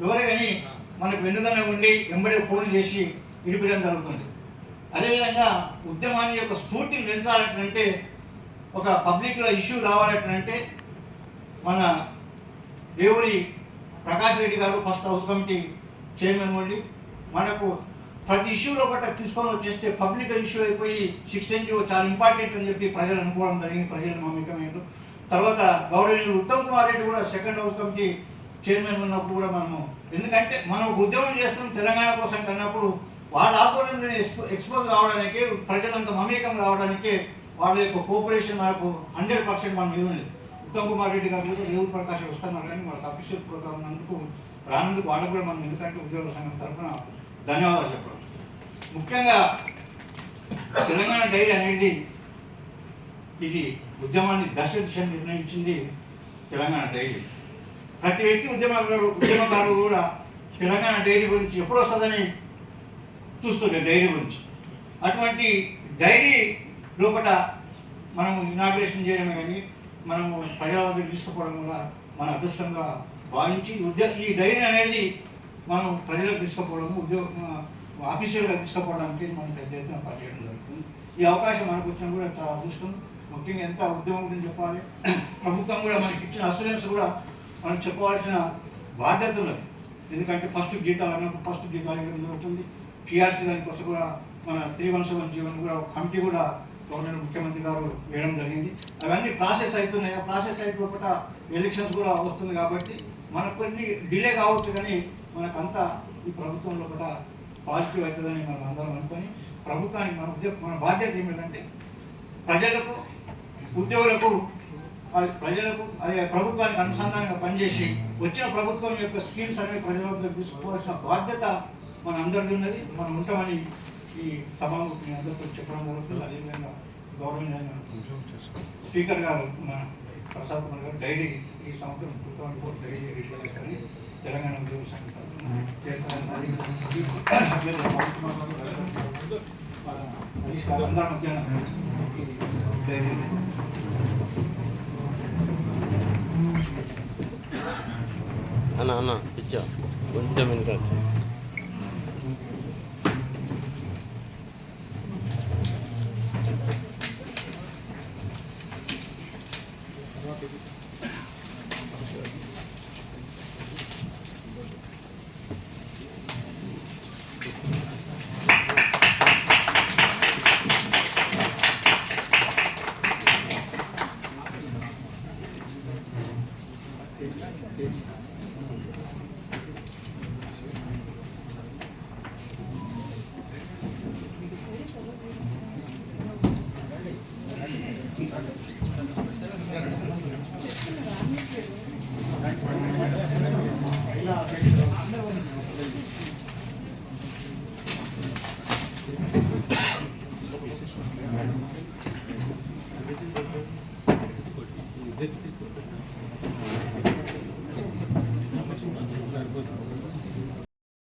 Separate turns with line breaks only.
ఎవరే కానీ మనకు వెన్నుదన్న ఉండి ఎంబడే ఫోన్ చేసి విడిపించడం జరుగుతుంది. అదేవిధంగా ఉద్యమాన్ని యొక్క స్ఫూర్తిని పెంచాలంటే ఒక పబ్లిక్లో ఇష్యూ రావాలంటే మన దేవుడి ప్రకాష్ రెడ్డి గారు ఫస్ట్ హౌస్ కమిటీ చైర్మన్ ఉండి మనకు ప్రతి ఇష్యూలో ఒకటి తీసుకొని వచ్చేస్తే పబ్లిక్ ఇష్యూ అయిపోయి 16 చాలా ఇంపార్టెంట్ అని చెప్పి ప్రజలు అనుకోవడం జరిగింది. ప్రజలు మమేకమైనప్పుడు తర్వాత గౌరవనీయులు ఉత్తమ్ కుమార్ రెడ్డి కూడా సెకండ్ హౌస్ కమిటీ చైర్మన్ ఉన్నప్పుడు కూడా మనము ఎందుకంటే మనం ఉద్యమం చేస్తున్నాం తెలంగాణ కోసం కన్నప్పుడు వాళ్ళ ఆధ్వర్యంలో ఎక్స్పోజ్ కావడానికి ప్రజలంతా మమేకం రావడానికి వాళ్ళ యొక్క కోఆపరేషన్ మనకు 100% మన మీద ఉంది. ఉత్తమ్ కుమార్ రెడ్డి గారు కూడా దేవుడు ప్రకాష్ వస్తున్నారు కానీ మనకు అఫీషియల్ ప్రోగ్రామ్ నందుకు రానందుకు వాళ్ళకు కూడా మనం ఎందుకంటే ఉద్యోగుల సంఘం తరఫున ధన్యవాదాలు చెప్పడం. ముఖ్యంగా తెలంగాణ డైరీ అనేది ఇది ఉద్యమాన్ని దిశ నిర్ణయించింది తెలంగాణ డైరీ. ప్రతి వ్యక్తి ఉద్యమకారులు కూడా తెలంగాణ డైరీ గురించి ఎప్పుడు వస్తుందని చూస్తుండే డైరీ గురించి. అటువంటి డైరీ లోపల మనం ఇనాగ్రేషన్ చేయడమే కానీ మనము ప్రజల వద్దకు తీసుకుపోవడం కూడా మన అదృష్టంగా భావించి ఈ డైరీ అనేది మనం ప్రజలకు తీసుకుపోవడము ఆఫీషియల్గా తీసుకుపోవడానికి మనం పెద్ద ఎత్తున పనిచేయడం జరుగుతుంది. ఈ అవకాశం మనకు వచ్చినా కూడా చాలా అదృష్టం. ముఖ్యంగా ఎంత ఉద్యమం గురించి చెప్పాలి, ప్రభుత్వం కూడా మనకి ఇచ్చిన అసూరెన్స్ కూడా మనం చెప్పవలసిన బాధ్యత ఉన్నది. ఎందుకంటే ఫస్ట్ జీతాలు అన్నప్పుడు ఫస్ట్ జీతాలు ఇవ్వడం జరుగుతుంది. పిఆర్సీ దానికోసం కూడా మన 317 జీవన్ కూడా కమిటీ కూడా గవర్నమెంట్ ముఖ్యమంత్రి గారు వేయడం జరిగింది. అవన్నీ ప్రాసెస్ అవుతున్నాయి. ఆ ప్రాసెస్ అయిపోకుండా ఎలక్షన్స్ కూడా వస్తుంది కాబట్టి మనకు కొన్ని డిలే కావచ్చు కానీ మనకంతా ఈ ప్రభుత్వంలో కూడా పాజిటివ్ అవుతుందని మనం అందరం అనుకొని ప్రభుత్వానికి మన బాధ్యత ఏమిటంటే ప్రజలకు ఉద్యోగులకు అదే ప్రభుత్వానికి అనుసంధానంగా పనిచేసి వచ్చిన ప్రభుత్వం యొక్క స్కీమ్స్ అనేవి ప్రజల వద్ద తీసుకోవాల్సిన బాధ్యత మన అందరిది ఉన్నది. మనం ఉంటామని ఈ సభాముఖి అందరితో చెప్పడం జరుగుతుంది. అదేవిధంగా గౌరవనీయంగా స్పీకర్ గారు మన ప్రసాద్ కుమార్ గారు డైరీ ఈ సంవత్సరం 2004 డైరీ రిలీజ్ చేస్తారని తెలంగాణ ఉద్యోగ సంఘం చేస్తారని అందరి మధ్యాహ్నం డైరీ
అన్న పిచ్చా కొంచెం వెనుక
This